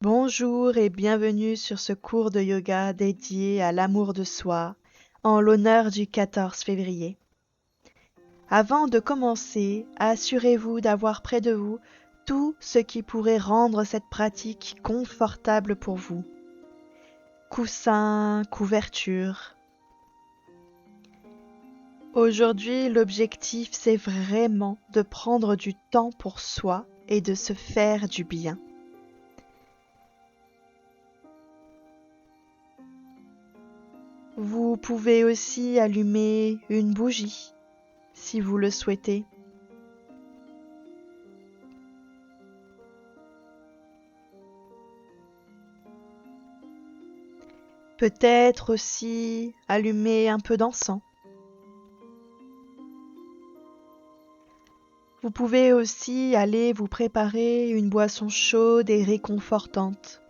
Bonjour et bienvenue sur ce cours de yoga dédié à l'amour de soi, en l'honneur du 14 février. Avant de commencer, assurez-vous d'avoir près de vous tout ce qui pourrait rendre cette pratique confortable pour vous. Coussins, couverture. Aujourd'hui, l'objectif, c'est vraiment de prendre du temps pour soi et de se faire du bien. Vous pouvez aussi allumer une bougie si vous le souhaitez. Peut-être aussi allumer un peu d'encens. Vous pouvez aussi aller vous préparer une boisson chaude et réconfortante.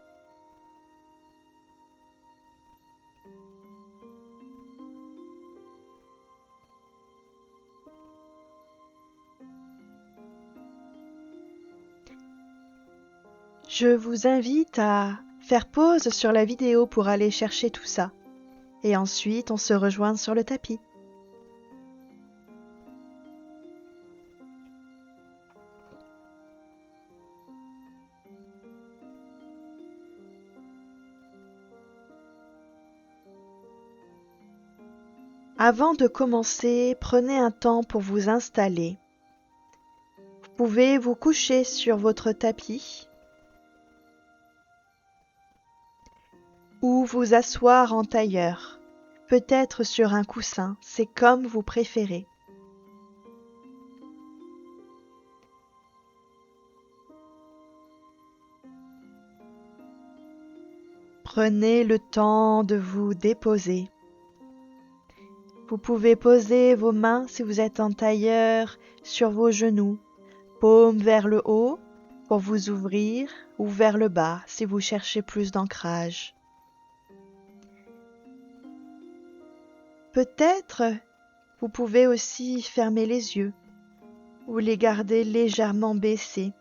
Je vous invite à faire pause sur la vidéo pour aller chercher tout ça. Et ensuite, on se rejoint sur le tapis. Avant de commencer, prenez un temps pour vous installer. Vous pouvez vous coucher sur votre tapis ou vous asseoir en tailleur, peut-être sur un coussin, c'est comme vous préférez. Prenez le temps de vous déposer. Vous pouvez poser vos mains si vous êtes en tailleur sur vos genoux, paume vers le haut pour vous ouvrir ou vers le bas si vous cherchez plus d'ancrage. Peut-être vous pouvez aussi fermer les yeux ou les garder légèrement baissés.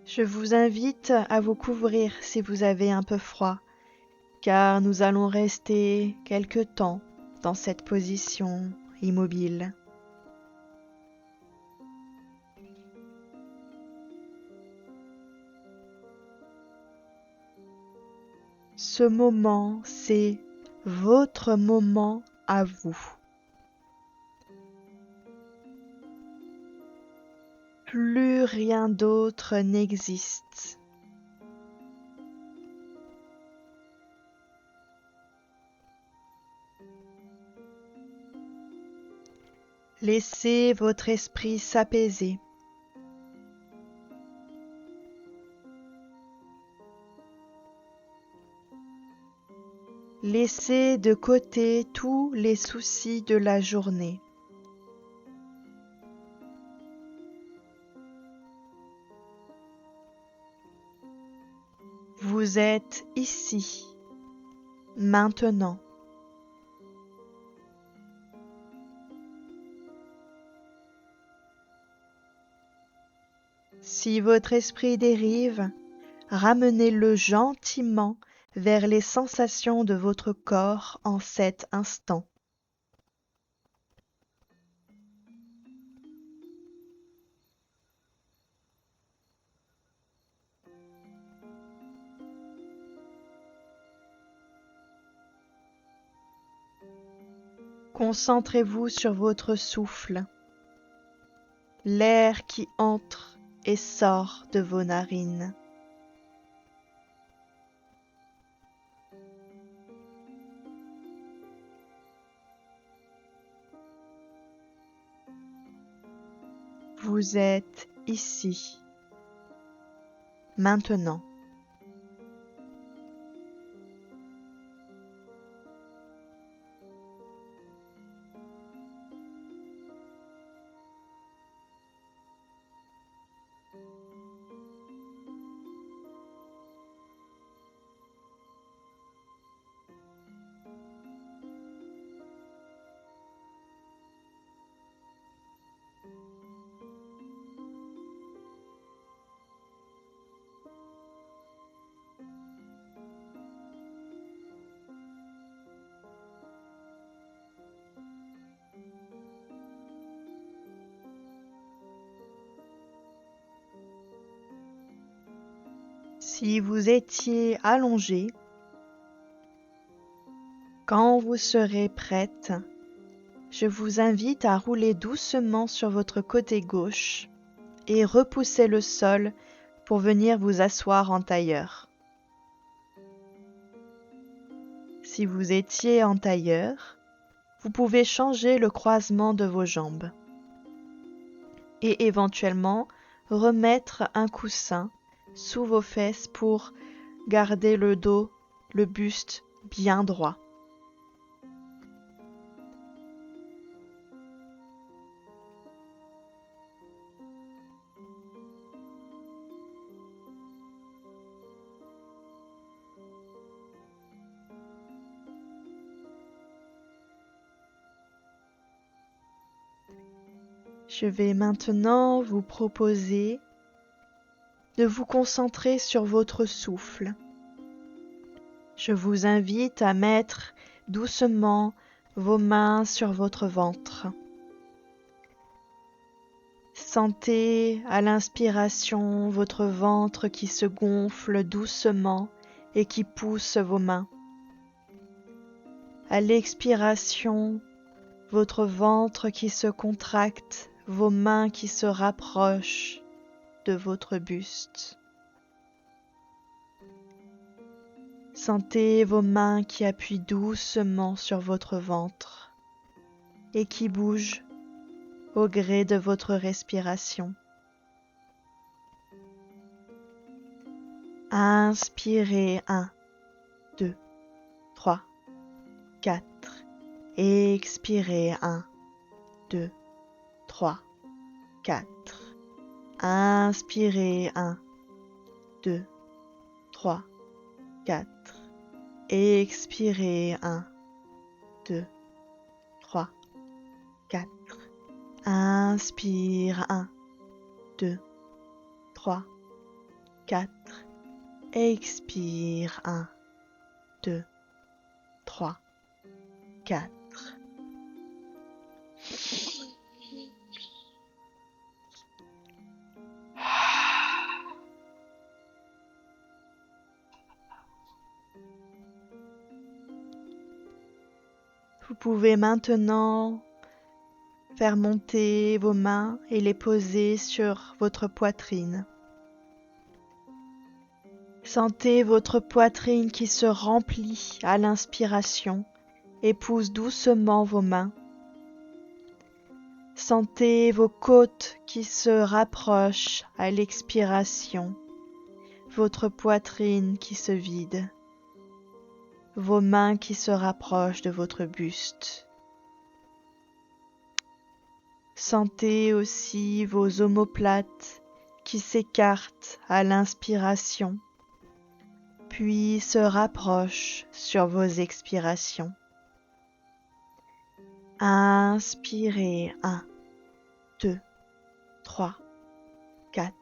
Je vous invite à vous couvrir si vous avez un peu froid, car nous allons rester quelque temps dans cette position immobile. Ce moment, c'est votre moment à vous. Plus rien d'autre n'existe. Laissez votre esprit s'apaiser. Laissez de côté tous les soucis de la journée. Vous êtes ici, maintenant. Si votre esprit dérive, ramenez-le gentiment vers les sensations de votre corps en cet instant. Concentrez-vous sur votre souffle, l'air qui entre et sort de vos narines. Vous êtes ici, maintenant. Si vous étiez allongé, quand vous serez prête, je vous invite à rouler doucement sur votre côté gauche et repousser le sol pour venir vous asseoir en tailleur. Si vous étiez en tailleur, vous pouvez changer le croisement de vos jambes et éventuellement remettre un coussin sous vos fesses pour garder le dos, le buste bien droit. Je vais maintenant vous proposer de vous concentrer sur votre souffle. Je vous invite à mettre doucement vos mains sur votre ventre. Sentez à l'inspiration votre ventre qui se gonfle doucement et qui pousse vos mains. À l'expiration, votre ventre qui se contracte, vos mains qui se rapprochent de votre buste. Sentez vos mains qui appuient doucement sur votre ventre et qui bougent au gré de votre respiration. Inspirez 1, 2, 3, 4. Expirez 1, 2, 3, 4. Inspirez 1, 2, 3, 4. Expirez 1, 2, 3, 4. Inspire 1, 2, 3, 4. Expire 1, 2, 3, 4. Vous pouvez maintenant faire monter vos mains et les poser sur votre poitrine. Sentez votre poitrine qui se remplit à l'inspiration et pousse doucement vos mains. Sentez vos côtes qui se rapprochent à l'expiration, votre poitrine qui se vide, vos mains qui se rapprochent de votre buste. Sentez aussi vos omoplates qui s'écartent à l'inspiration, puis se rapprochent sur vos expirations. Inspirez 1, 2, 3, 4.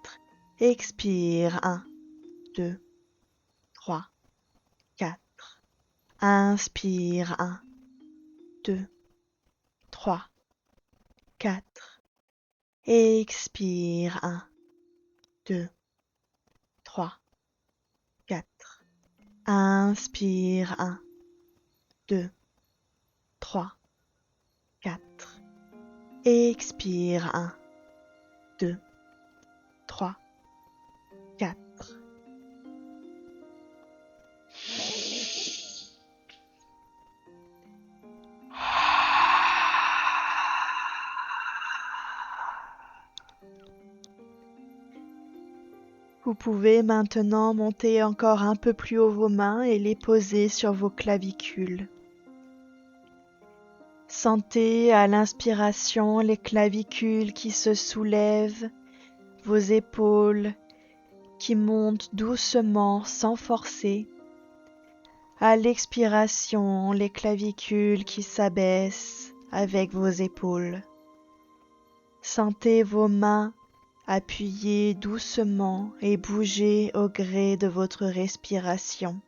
Expire 1, 2, 3, 4. Inspire 1, 2, 3, 4. Expire 1, 2, 3, 4. Inspire 1, 2, 3, 4. Expire 1, 2, 3, 4. Vous pouvez maintenant monter encore un peu plus haut vos mains et les poser sur vos clavicules. Sentez à l'inspiration les clavicules qui se soulèvent, vos épaules qui montent doucement sans forcer. À l'expiration, les clavicules qui s'abaissent avec vos épaules. Sentez vos mains appuyez doucement et bougez au gré de votre respiration.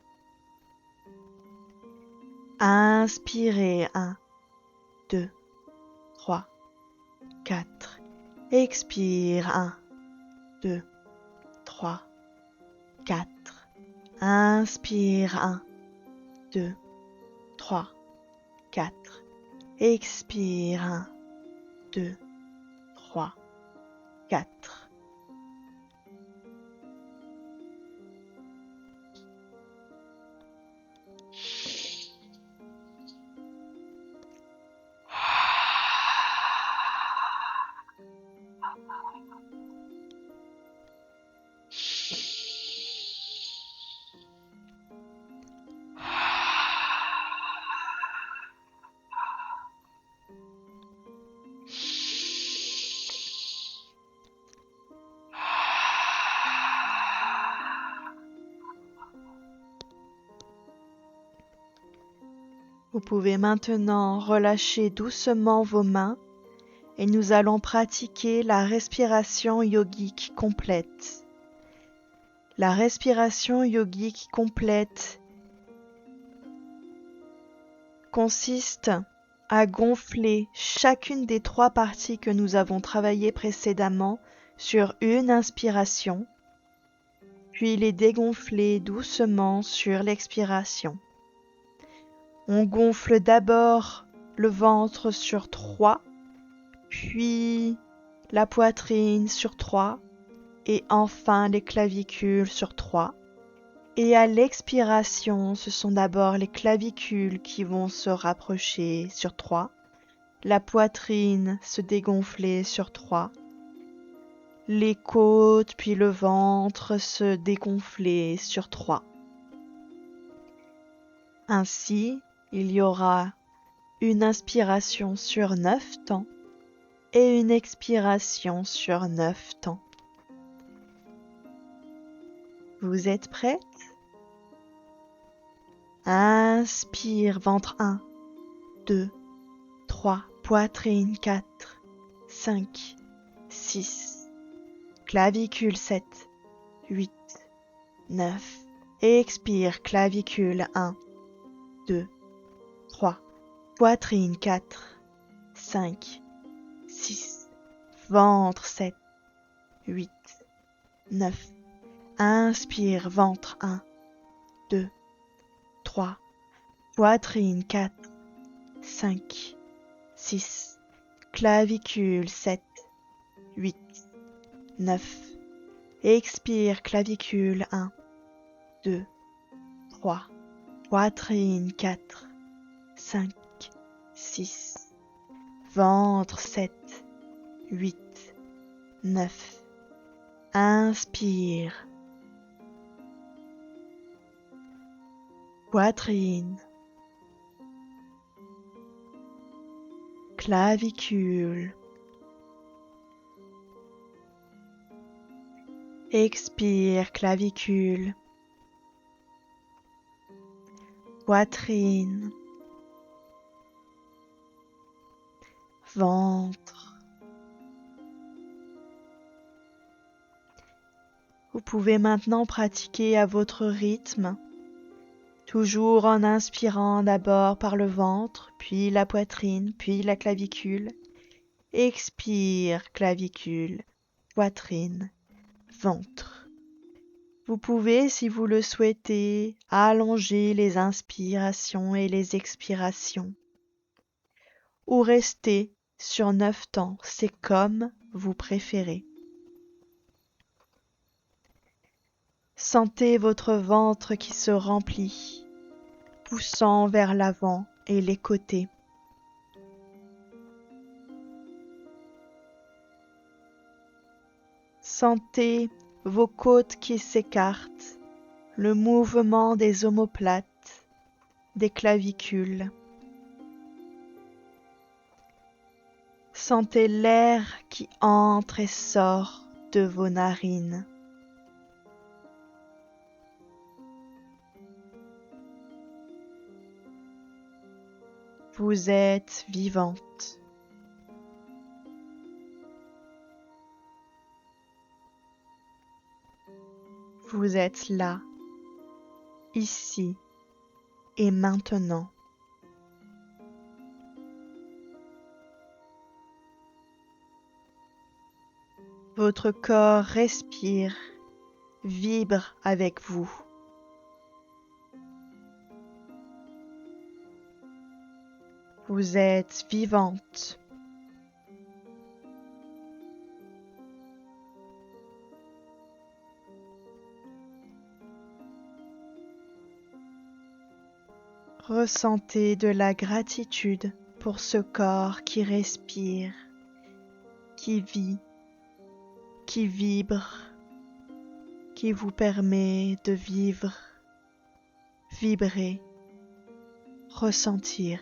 Inspirez 1, 2, 3, 4. Expire 1, 2, 3, 4. Inspire 1, 2, 3, 4. Expire 1, 2, 3, 4. Vous pouvez maintenant relâcher doucement vos mains et nous allons pratiquer la respiration yogique complète. La respiration yogique complète consiste à gonfler chacune des 3 parties que nous avons travaillées précédemment sur une inspiration, puis les dégonfler doucement sur l'expiration. On gonfle d'abord le ventre sur 3, puis la poitrine sur 3, et enfin les clavicules sur 3. Et à l'expiration, ce sont d'abord les clavicules qui vont se rapprocher sur 3, la poitrine se dégonfler sur 3, les côtes puis le ventre se dégonfler sur 3. Ainsi, il y aura une inspiration sur 9 temps et une expiration sur 9 temps. Vous êtes prêts? Inspire, ventre 1, 2, 3, poitrine 4, 5, 6, clavicule 7, 8, 9. Expire, clavicule 1, 2, 3, poitrine 4, 5, 6, ventre 7, 8, 9. Inspire, ventre 1, 2, 3, poitrine 4, 5, 6, clavicule 7, 8, 9. Expire, clavicule 1, 2, 3, poitrine 4, 5, 6, ventre 7, 8, 9. Inspire. Poitrine, clavicule, expire, clavicule, poitrine, ventre. Vous pouvez maintenant pratiquer à votre rythme, toujours en inspirant d'abord par le ventre, puis la poitrine, puis la clavicule. Expire, clavicule, poitrine, ventre. Vous pouvez, si vous le souhaitez, allonger les inspirations et les expirations, ou rester sur 9 temps, c'est comme vous préférez. Sentez votre ventre qui se remplit, poussant vers l'avant et les côtés. Sentez vos côtes qui s'écartent, le mouvement des omoplates, des clavicules. Sentez l'air qui entre et sort de vos narines. Vous êtes vivante. Vous êtes là, ici et maintenant. Votre corps respire, vibre avec vous. Vous êtes vivante. Ressentez de la gratitude pour ce corps qui respire, qui vit, qui vibre, qui vous permet de vivre, vibrer, ressentir.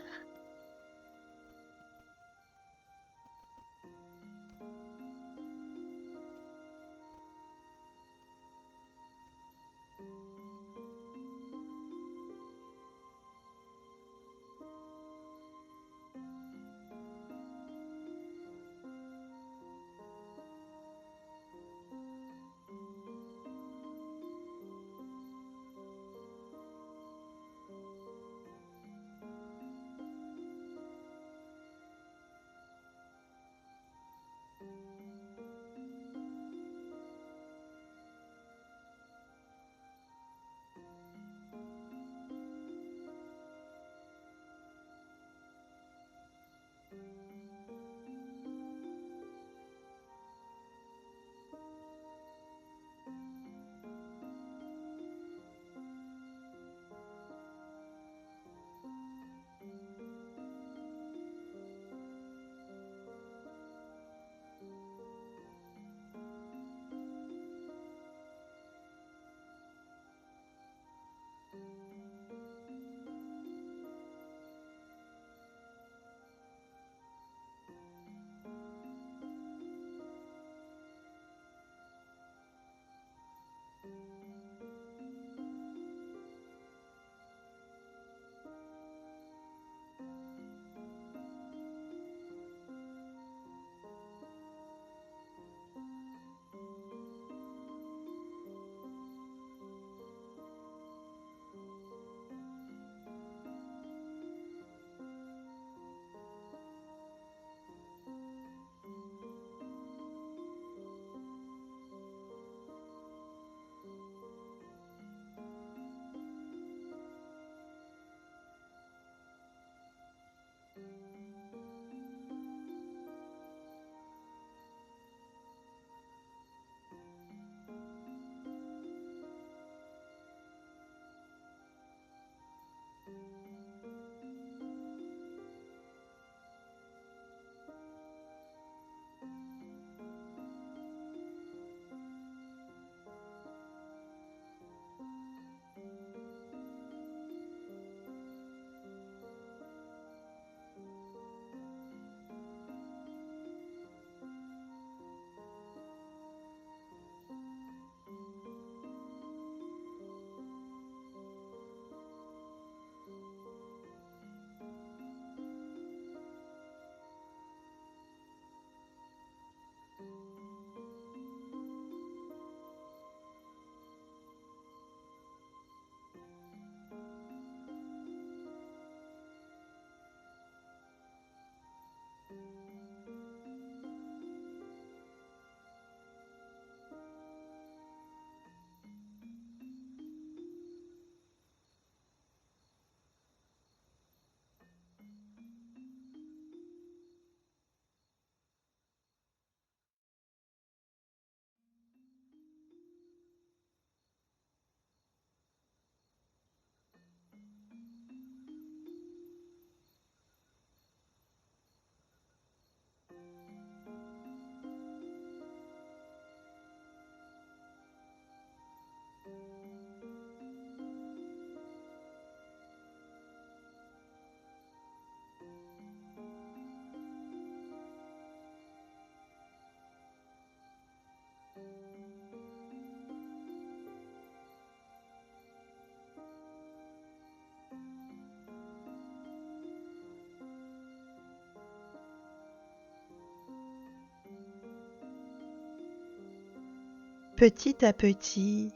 Petit à petit,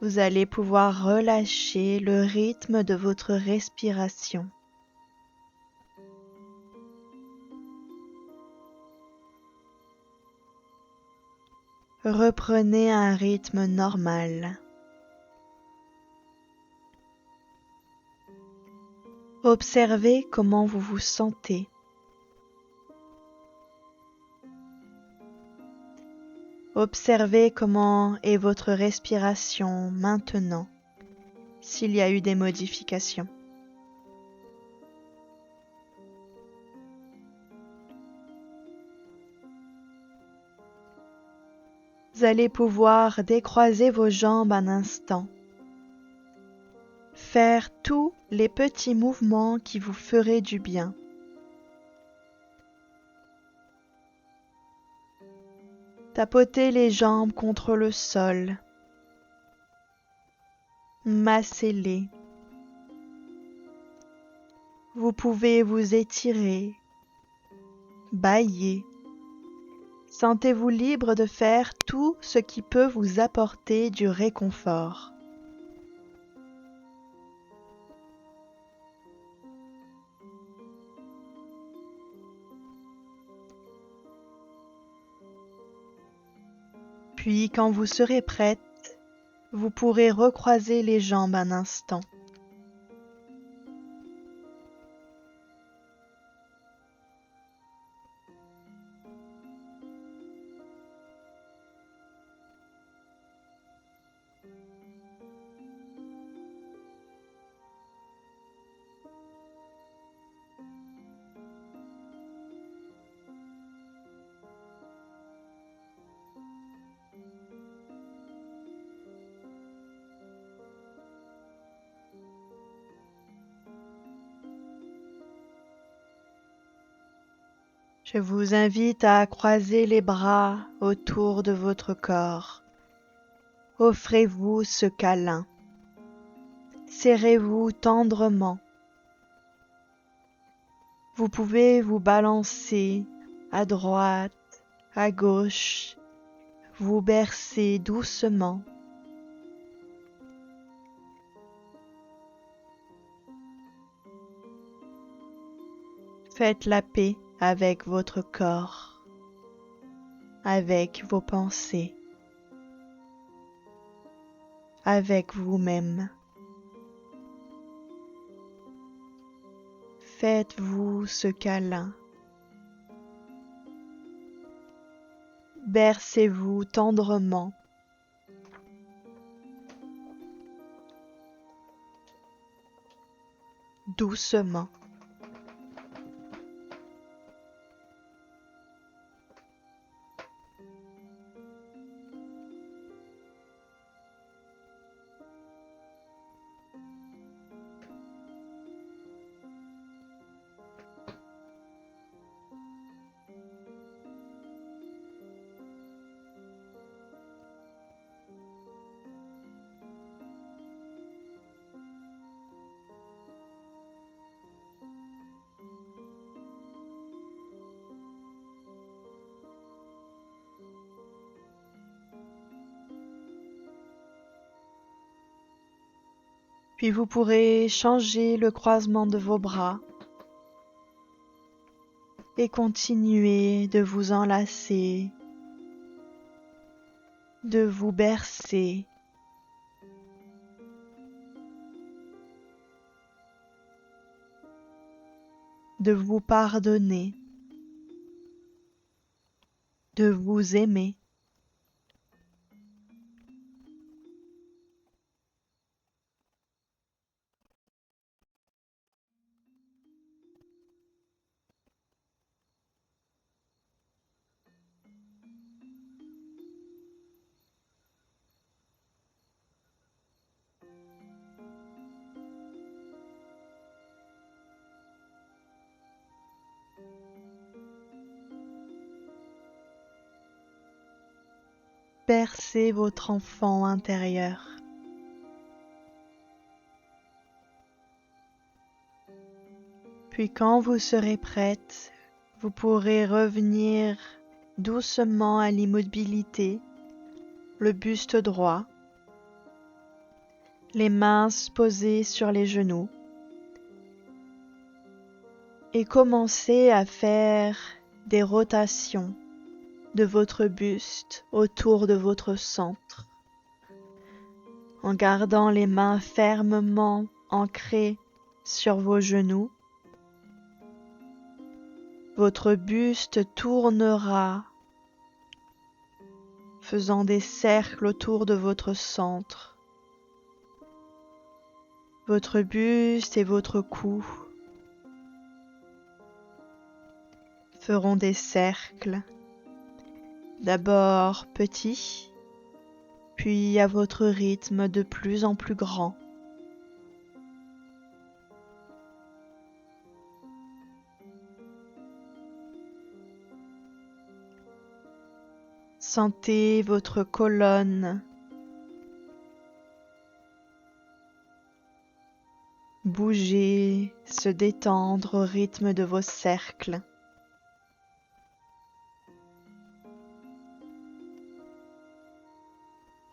vous allez pouvoir relâcher le rythme de votre respiration. Reprenez un rythme normal. Observez comment vous vous sentez. Observez comment est votre respiration maintenant, s'il y a eu des modifications. Vous allez pouvoir décroiser vos jambes un instant. Faire tous les petits mouvements qui vous feraient du bien. Tapotez les jambes contre le sol. Massez-les. Vous pouvez vous étirer, bâiller. Sentez-vous libre de faire tout ce qui peut vous apporter du réconfort. Puis, quand vous serez prête, vous pourrez recroiser les jambes un instant. Je vous invite à croiser les bras autour de votre corps. Offrez-vous ce câlin. Serrez-vous tendrement. Vous pouvez vous balancer à droite, à gauche, vous bercer doucement. Faites la paix avec votre corps, avec vos pensées, avec vous-même. Faites-vous ce câlin. Bercez-vous tendrement. Doucement. Puis vous pourrez changer le croisement de vos bras et continuer de vous enlacer, de vous bercer, de vous pardonner, de vous aimer. Bercez votre enfant intérieur. Puis quand vous serez prête, vous pourrez revenir doucement à l'immobilité, le buste droit, les mains posées sur les genoux et commencer à faire des rotations de votre buste autour de votre centre, en gardant les mains fermement ancrées sur vos genoux. Votre buste tournera, faisant des cercles autour de votre centre. Votre buste et votre cou feront des cercles, d'abord petits, puis à votre rythme de plus en plus grand. Sentez votre colonne bouger, se détendre au rythme de vos cercles.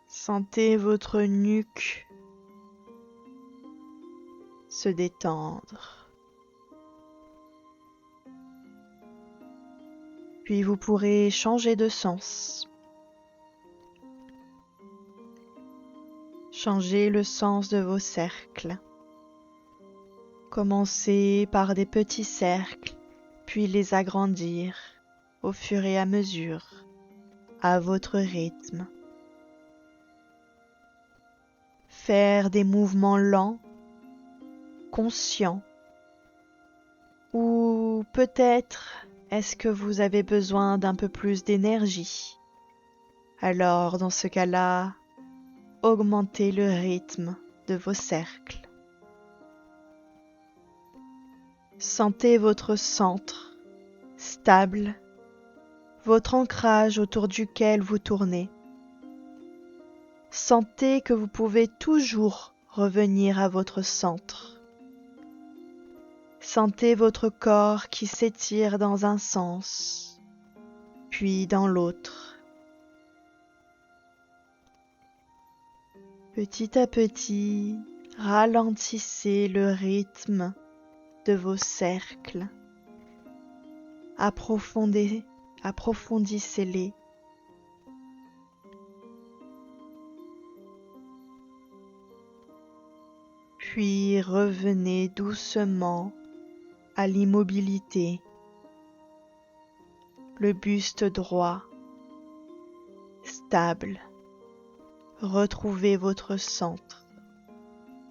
Sentez votre nuque se détendre. Puis vous pourrez changer de sens. Changez le sens de vos cercles. Commencez par des petits cercles, puis les agrandir au fur et à mesure, à votre rythme. Faire des mouvements lents, conscients, ou peut-être est-ce que vous avez besoin d'un peu plus d'énergie? Alors dans ce cas-là, augmentez le rythme de vos cercles. Sentez votre centre stable, votre ancrage autour duquel vous tournez. Sentez que vous pouvez toujours revenir à votre centre. Sentez votre corps qui s'étire dans un sens, puis dans l'autre. Petit à petit, ralentissez le rythme de vos cercles. Approfondissez-les. Puis revenez doucement à l'immobilité, le buste droit, stable. Retrouvez votre centre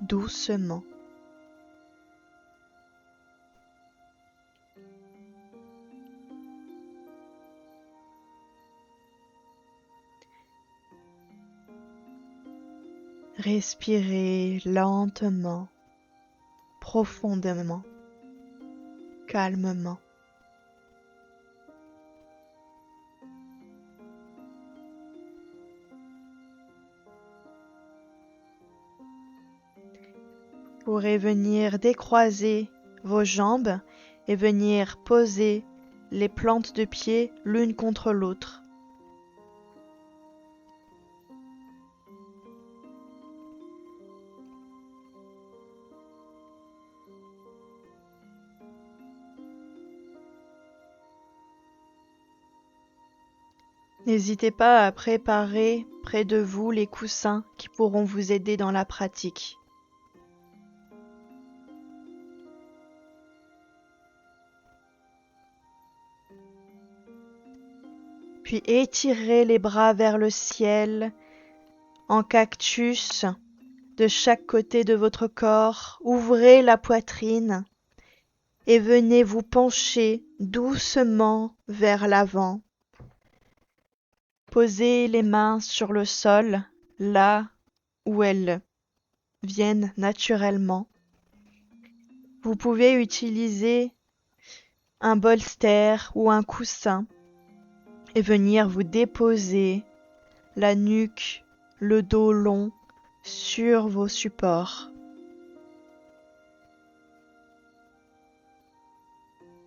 doucement. Respirez lentement, profondément, calmement. Vous pourrez venir décroiser vos jambes et venir poser les plantes de pied l'une contre l'autre. N'hésitez pas à préparer près de vous les coussins qui pourront vous aider dans la pratique. Puis étirez les bras vers le ciel en cactus de chaque côté de votre corps. Ouvrez la poitrine et venez vous pencher doucement vers l'avant. Posez les mains sur le sol, là où elles viennent naturellement. Vous pouvez utiliser un bolster ou un coussin et venir vous déposer la nuque, le dos long sur vos supports.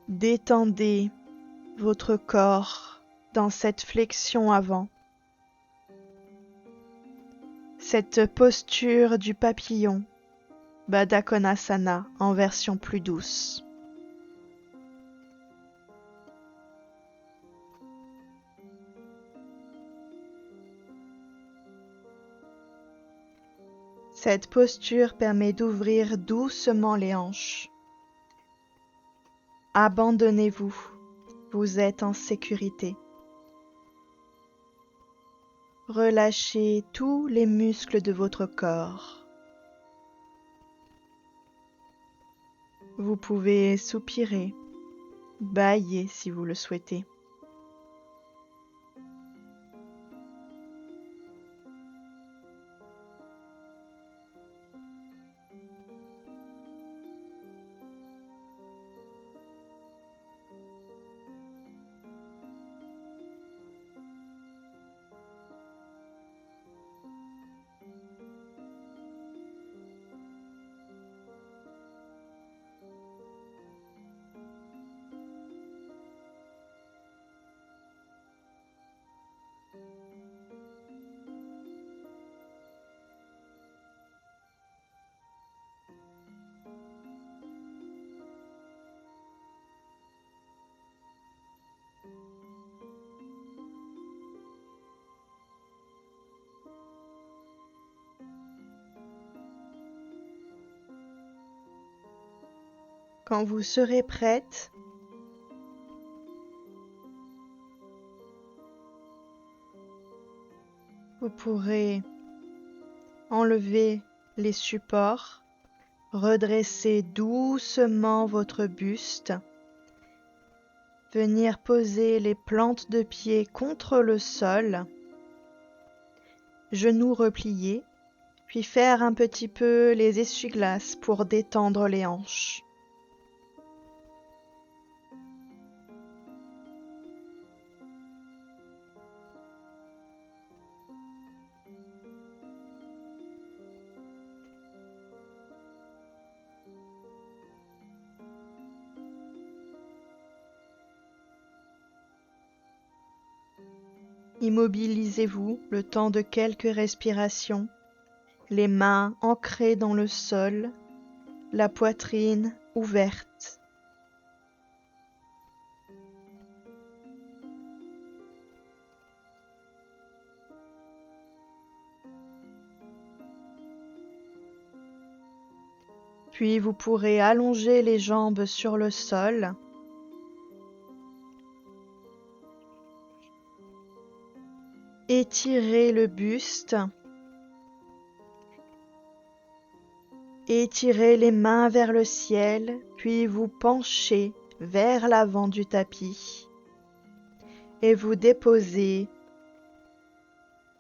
Détendez votre corps dans cette flexion avant. Cette posture du papillon, Baddha Konasana en version plus douce. Cette posture permet d'ouvrir doucement les hanches. Abandonnez-vous, vous êtes en sécurité. Relâchez tous les muscles de votre corps. Vous pouvez soupirer, bâiller si vous le souhaitez. Quand vous serez prête, vous pourrez enlever les supports, redresser doucement votre buste, venir poser les plantes de pied contre le sol, genoux repliés, puis faire un petit peu les essuie-glaces pour détendre les hanches. Immobilisez-vous le temps de quelques respirations, les mains ancrées dans le sol, la poitrine ouverte. Puis vous pourrez allonger les jambes sur le sol. Étirez le buste. Étirez les mains vers le ciel, puis vous penchez vers l'avant du tapis et vous déposez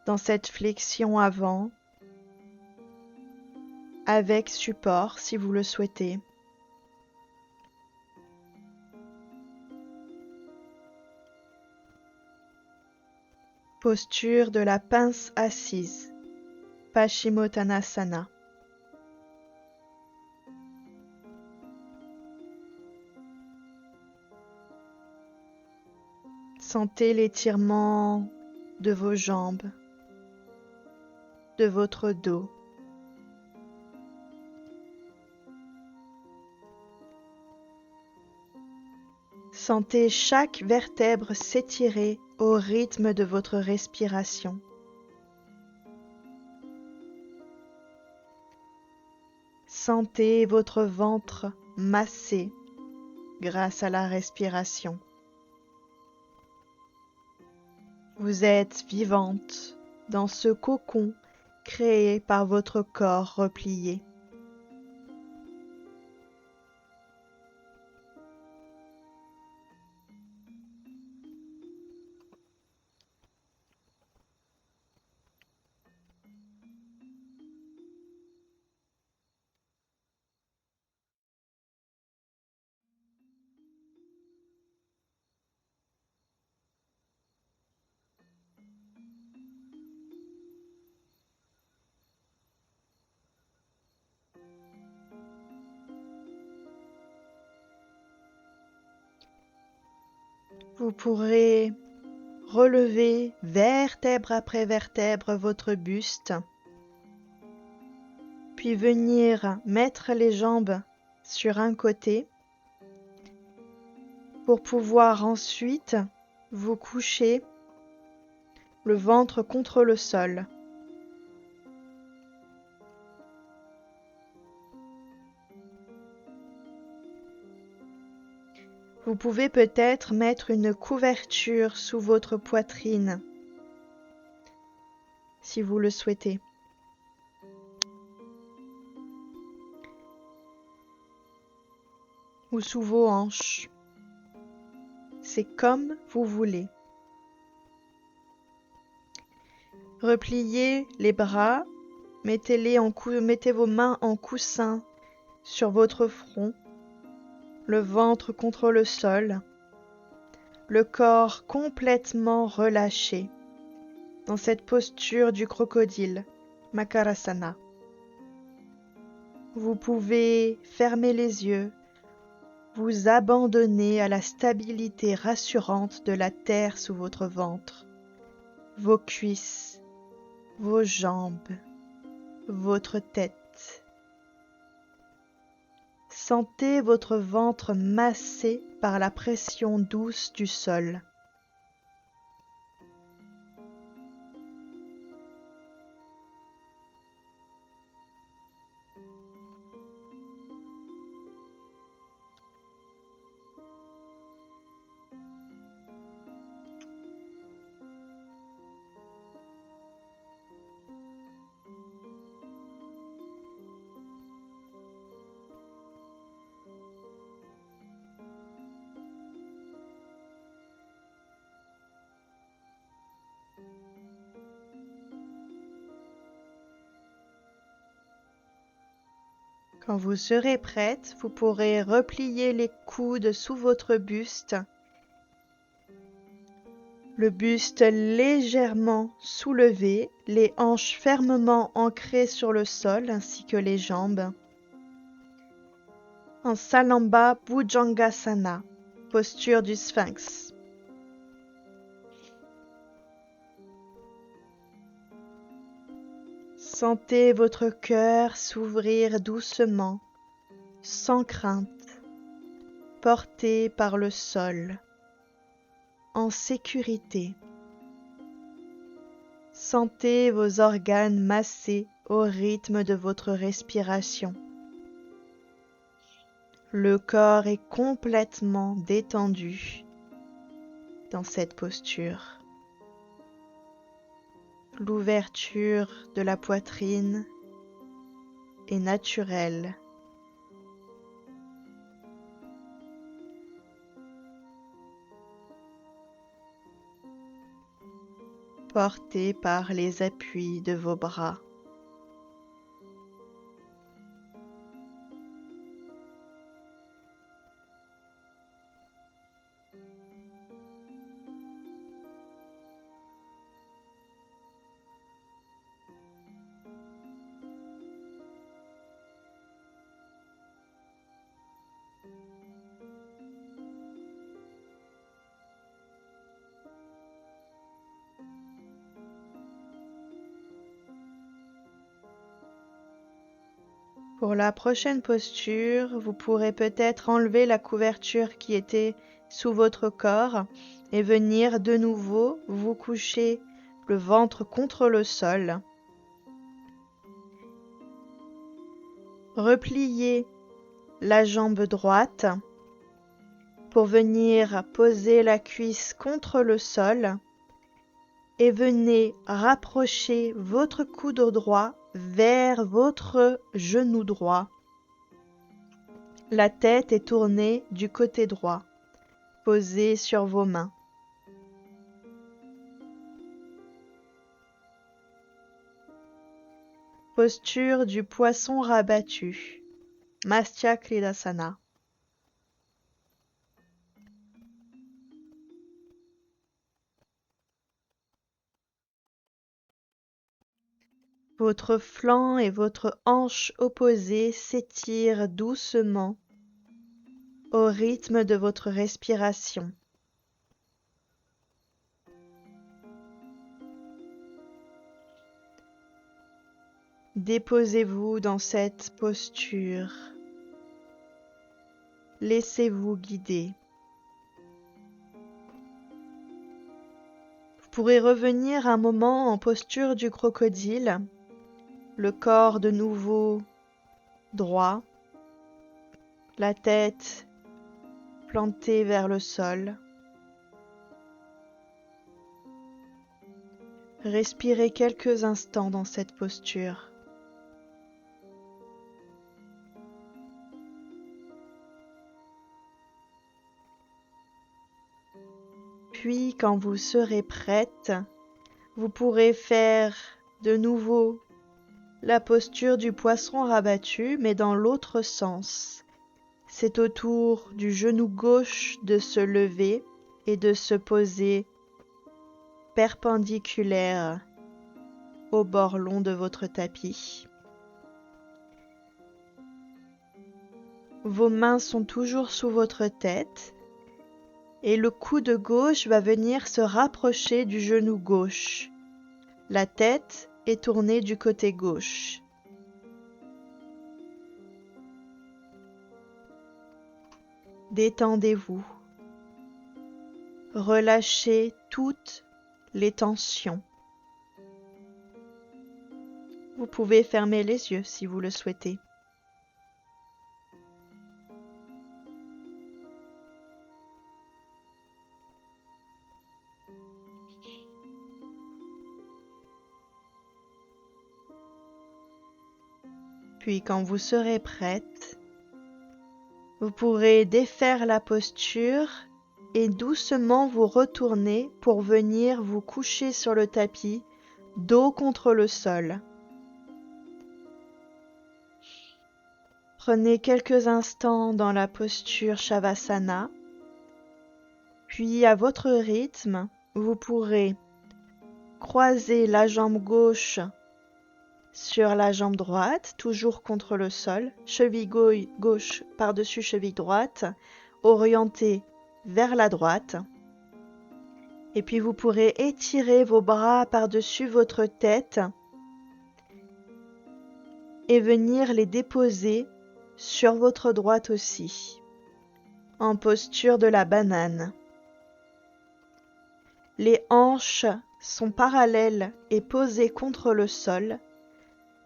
dans cette flexion avant avec support si vous le souhaitez. Posture de la pince assise, Paschimottanasana. Sentez l'étirement de vos jambes, de votre dos. Sentez chaque vertèbre s'étirer au rythme de votre respiration. Sentez votre ventre massé grâce à la respiration. Vous êtes vivante dans ce cocon créé par votre corps replié. Vous pourrez relever vertèbre après vertèbre votre buste, puis venir mettre les jambes sur un côté pour pouvoir ensuite vous coucher le ventre contre le sol. Vous pouvez peut-être mettre une couverture sous votre poitrine, si vous le souhaitez. Ou sous vos hanches. C'est comme vous voulez. Repliez les bras, mettez vos mains en coussin sur votre front, le ventre contre le sol, le corps complètement relâché dans cette posture du crocodile, Makarasana. Vous pouvez fermer les yeux, vous abandonner à la stabilité rassurante de la terre sous votre ventre, vos cuisses, vos jambes, votre tête. Sentez votre ventre massé par la pression douce du sol. Quand vous serez prête, vous pourrez replier les coudes sous votre buste, le buste légèrement soulevé, les hanches fermement ancrées sur le sol ainsi que les jambes. En Salamba Bhujangasana, posture du sphinx. Sentez votre cœur s'ouvrir doucement, sans crainte, porté par le sol, en sécurité. Sentez vos organes massés au rythme de votre respiration. Le corps est complètement détendu dans cette posture. L'ouverture de la poitrine est naturelle. Portée par les appuis de vos bras. Pour la prochaine posture, vous pourrez peut-être enlever la couverture qui était sous votre corps et venir de nouveau vous coucher le ventre contre le sol. Repliez la jambe droite pour venir poser la cuisse contre le sol et venez rapprocher votre coude droit vers votre genou droit. La tête est tournée du côté droit, posée sur vos mains. Posture du poisson rabattu, Mastya Kridasana. Votre flanc et votre hanche opposée s'étirent doucement au rythme de votre respiration. Déposez-vous dans cette posture. Laissez-vous guider. Vous pourrez revenir un moment en posture du crocodile, le corps de nouveau droit, la tête plantés vers le sol. Respirez quelques instants dans cette posture. Puis, quand vous serez prête, vous pourrez faire de nouveau la posture du poisson rabattu, mais dans l'autre sens. C'est au tour du genou gauche de se lever et de se poser perpendiculaire au bord long de votre tapis. Vos mains sont toujours sous votre tête et le coude gauche va venir se rapprocher du genou gauche. La tête est tournée du côté gauche. Détendez-vous. Relâchez toutes les tensions. Vous pouvez fermer les yeux si vous le souhaitez. Puis quand vous serez prête, vous pourrez défaire la posture et doucement vous retourner pour venir vous coucher sur le tapis, dos contre le sol. Prenez quelques instants dans la posture Shavasana, puis à votre rythme, vous pourrez croiser la jambe gauche sur la jambe droite, toujours contre le sol, cheville gauche par-dessus cheville droite, orientée vers la droite. Et puis vous pourrez étirer vos bras par-dessus votre tête et venir les déposer sur votre droite aussi, en posture de la banane. Les hanches sont parallèles et posées contre le sol.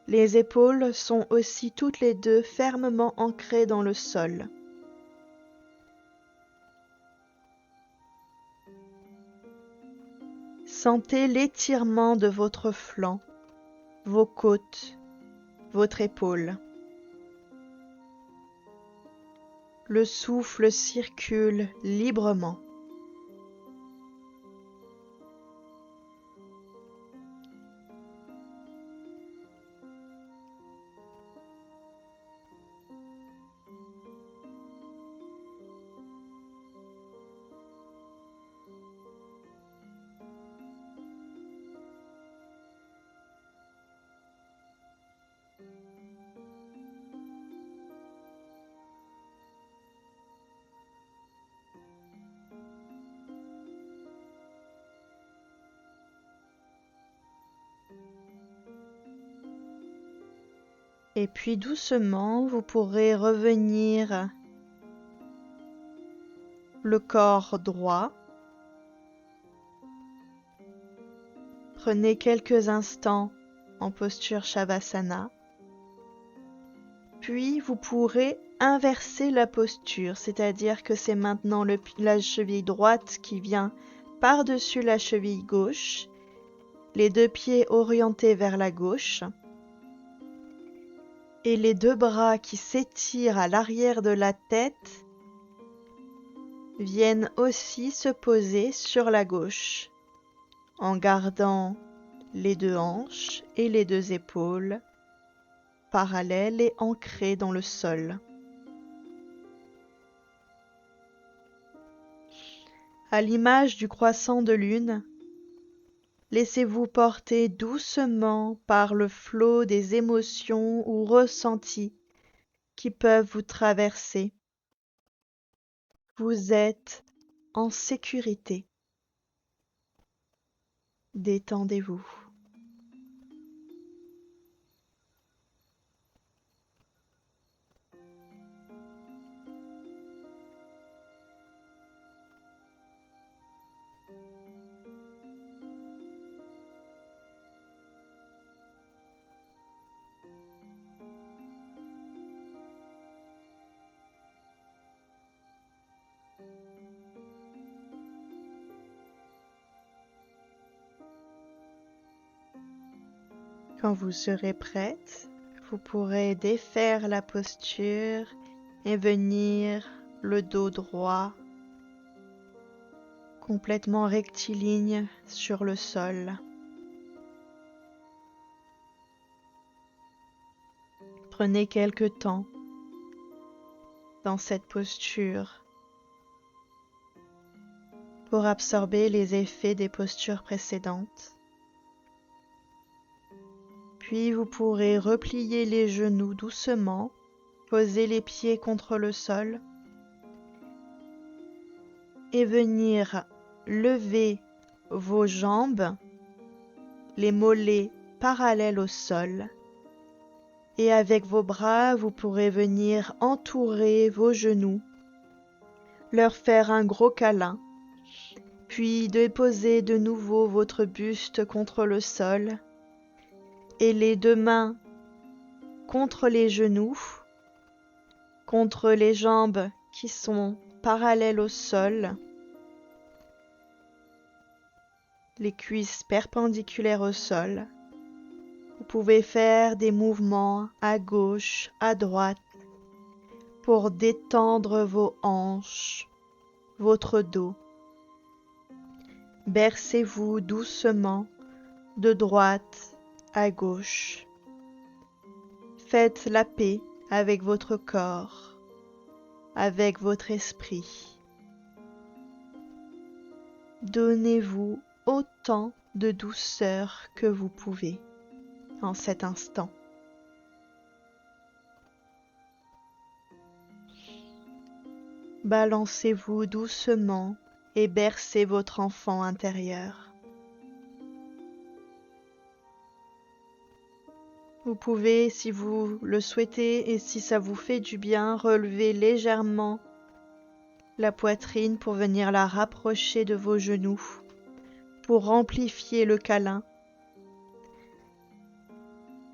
Les épaules sont aussi toutes les deux fermement ancrées dans le sol. Sentez l'étirement de votre flanc, vos côtes, votre épaule. Le souffle circule librement. Et puis doucement, vous pourrez revenir le corps droit. Prenez quelques instants en posture Shavasana. Puis vous pourrez inverser la posture, c'est-à-dire que c'est maintenant la cheville droite qui vient par-dessus la cheville gauche, les deux pieds orientés vers la gauche, et les deux bras qui s'étirent à l'arrière de la tête viennent aussi se poser sur la gauche, en gardant les deux hanches et les deux épaules parallèles et ancrées dans le sol. À l'image du croissant de lune, laissez-vous porter doucement par le flot des émotions ou ressentis qui peuvent vous traverser. Vous êtes en sécurité. Détendez-vous. Quand vous serez prête, vous pourrez défaire la posture et venir le dos droit, complètement rectiligne sur le sol. Prenez quelque temps dans cette posture pour absorber les effets des postures précédentes. Puis vous pourrez replier les genoux doucement, poser les pieds contre le sol et venir lever vos jambes, les mollets parallèles au sol. Et avec vos bras, vous pourrez venir entourer vos genoux, leur faire un gros câlin, puis déposer de nouveau votre buste contre le sol et les deux mains contre les genoux, contre les jambes qui sont parallèles au sol, les cuisses perpendiculaires au sol. Vous pouvez faire des mouvements à gauche, à droite, pour détendre vos hanches, votre dos. Bercez-vous doucement de droite à gauche. Faites la paix avec votre corps, avec votre esprit. Donnez-vous autant de douceur que vous pouvez en cet instant. Balancez-vous doucement et bercez votre enfant intérieur. Vous pouvez, si vous le souhaitez et si ça vous fait du bien, relever légèrement la poitrine pour venir la rapprocher de vos genoux, pour amplifier le câlin,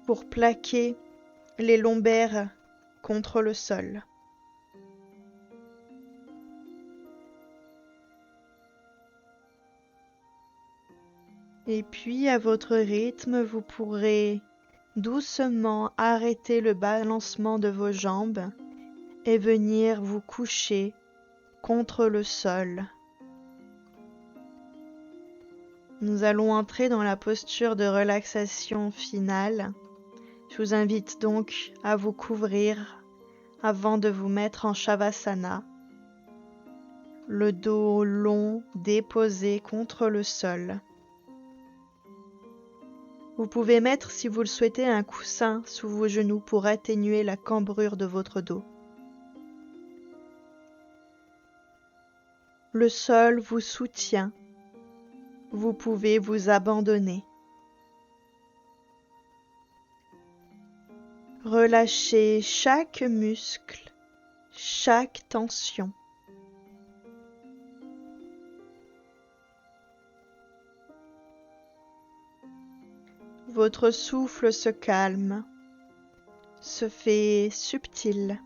pour plaquer les lombaires contre le sol. Et puis, à votre rythme, vous pourrez doucement arrêter le balancement de vos jambes et venir vous coucher contre le sol. Nous allons entrer dans la posture de relaxation finale. Je vous invite donc à vous couvrir avant de vous mettre en Shavasana, le dos long déposé contre le sol. Vous pouvez mettre, si vous le souhaitez, un coussin sous vos genoux pour atténuer la cambrure de votre dos. Le sol vous soutient. Vous pouvez vous abandonner. Relâchez chaque muscle, chaque tension. Votre souffle se calme, se fait subtil.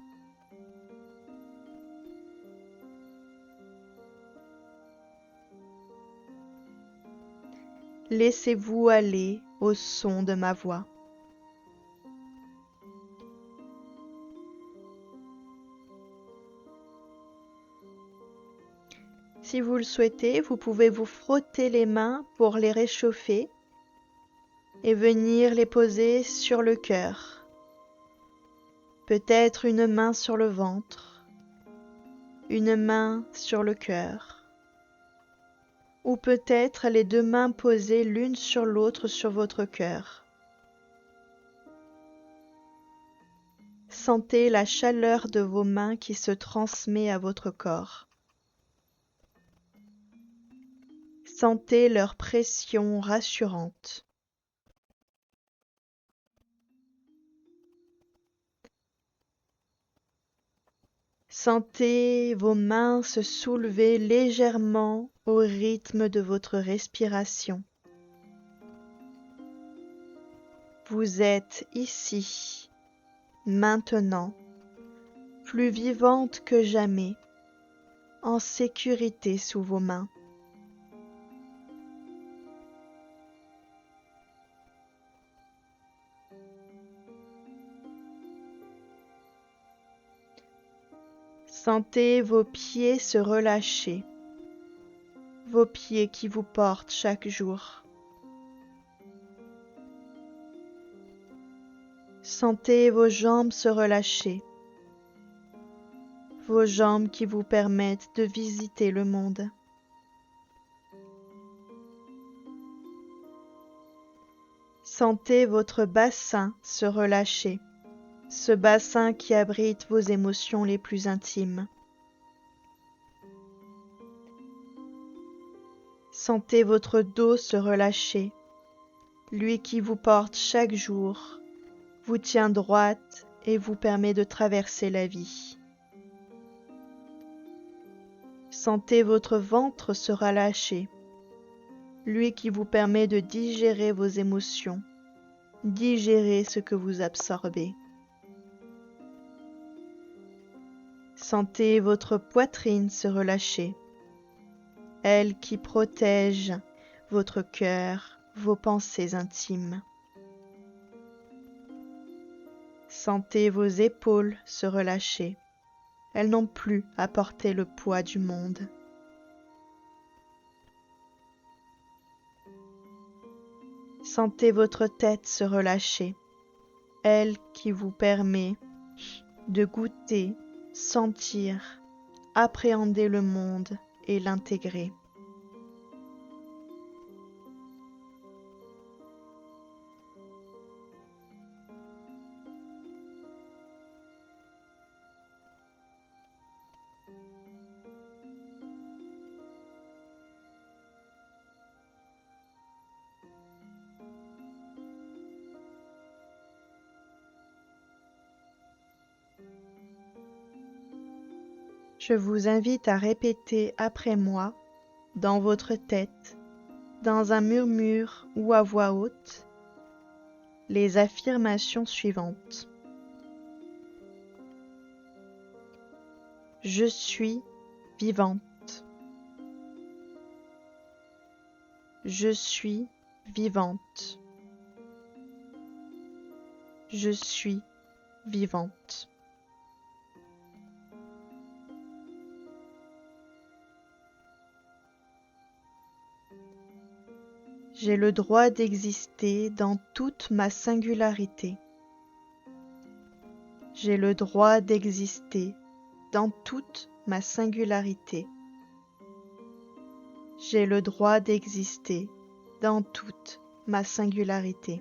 Laissez-vous aller au son de ma voix. Si vous le souhaitez, vous pouvez vous frotter les mains pour les réchauffer et venir les poser sur le cœur. Peut-être une main sur le ventre, une main sur le cœur, ou peut-être les deux mains posées l'une sur l'autre sur votre cœur. Sentez la chaleur de vos mains qui se transmet à votre corps. Sentez leur pression rassurante. Sentez vos mains se soulever légèrement au rythme de votre respiration. Vous êtes ici, maintenant, plus vivante que jamais, en sécurité sous vos mains. Sentez vos pieds se relâcher, vos pieds qui vous portent chaque jour. Sentez vos jambes se relâcher, vos jambes qui vous permettent de visiter le monde. Sentez votre bassin se relâcher, ce bassin qui abrite vos émotions les plus intimes. Sentez votre dos se relâcher, lui qui vous porte chaque jour, vous tient droite et vous permet de traverser la vie. Sentez votre ventre se relâcher, lui qui vous permet de digérer vos émotions, digérer ce que vous absorbez. Sentez votre poitrine se relâcher, elle qui protège votre cœur, vos pensées intimes. Sentez vos épaules se relâcher, elles n'ont plus à porter le poids du monde. Sentez votre tête se relâcher, elle qui vous permet de goûter, sentir, appréhender le monde et l'intégrer. Je vous invite à répéter après moi, dans votre tête, dans un murmure ou à voix haute, les affirmations suivantes. Je suis vivante. Je suis vivante. Je suis vivante. J'ai le droit d'exister dans toute ma singularité. J'ai le droit d'exister dans toute ma singularité. J'ai le droit d'exister dans toute ma singularité.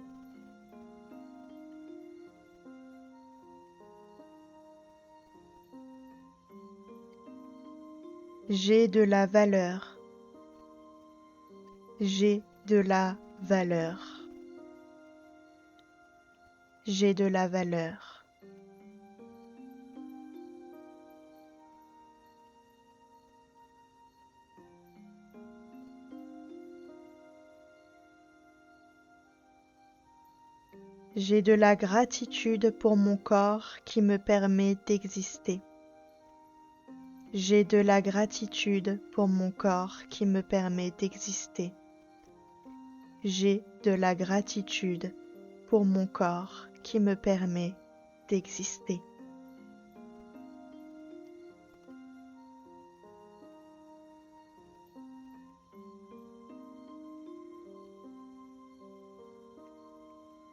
J'ai de la valeur. J'ai de la valeur. J'ai de la valeur. J'ai de la gratitude pour mon corps qui me permet d'exister. J'ai de la gratitude pour mon corps qui me permet d'exister. J'ai de la gratitude pour mon corps qui me permet d'exister.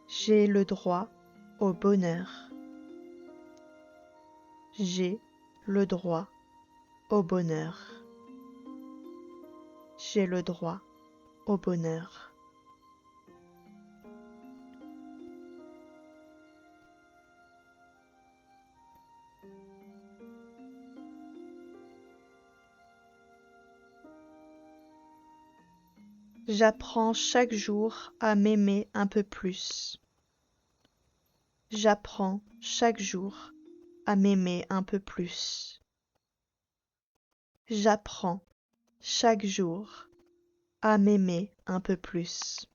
J'ai le droit au bonheur. J'ai le droit au bonheur. J'ai le droit au bonheur. J'apprends chaque jour à m'aimer un peu plus. J'apprends chaque jour à m'aimer un peu plus. J'apprends chaque jour à m'aimer un peu plus.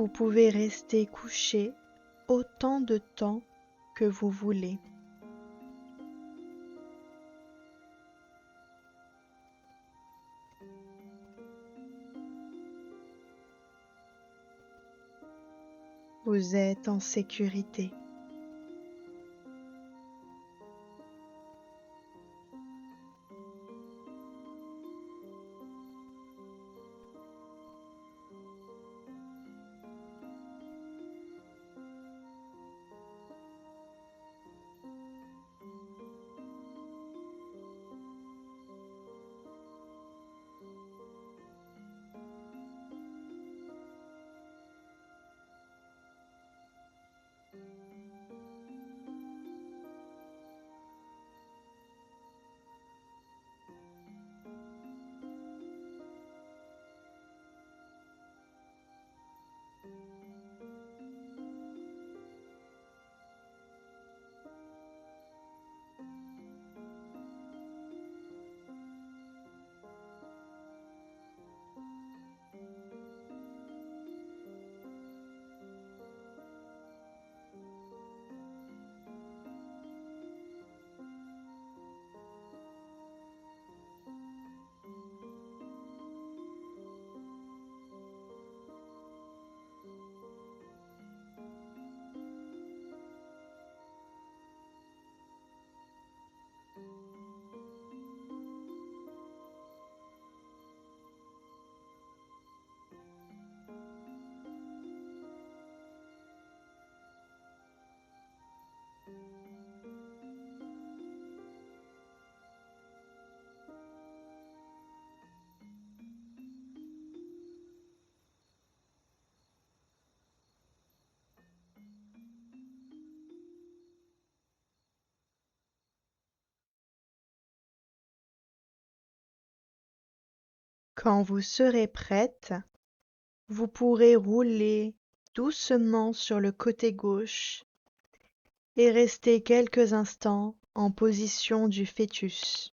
vous pouvez rester couché autant de temps que vous voulez. Vous êtes en sécurité. Quand vous serez prête, vous pourrez rouler doucement sur le côté gauche et rester quelques instants en position du fœtus.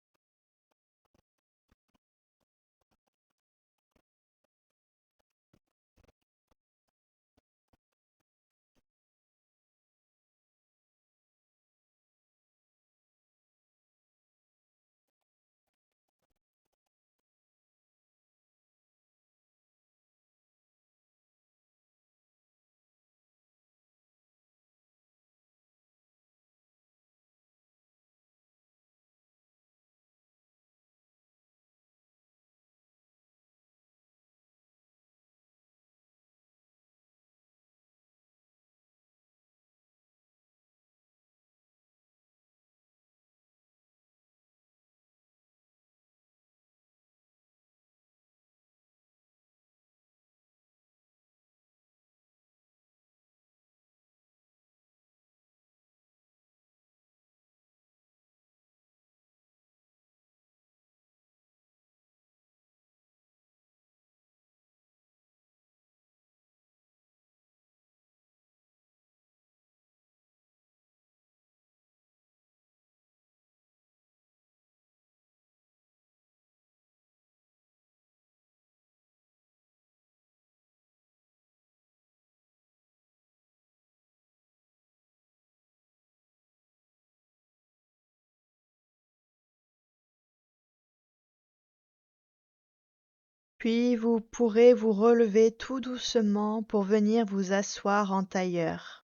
Puis vous pourrez vous relever tout doucement pour venir vous asseoir en tailleur.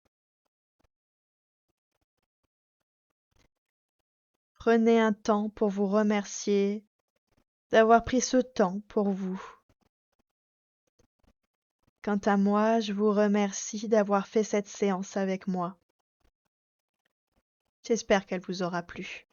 Prenez un temps pour vous remercier d'avoir pris ce temps pour vous. Quant à moi, je vous remercie d'avoir fait cette séance avec moi. J'espère qu'elle vous aura plu.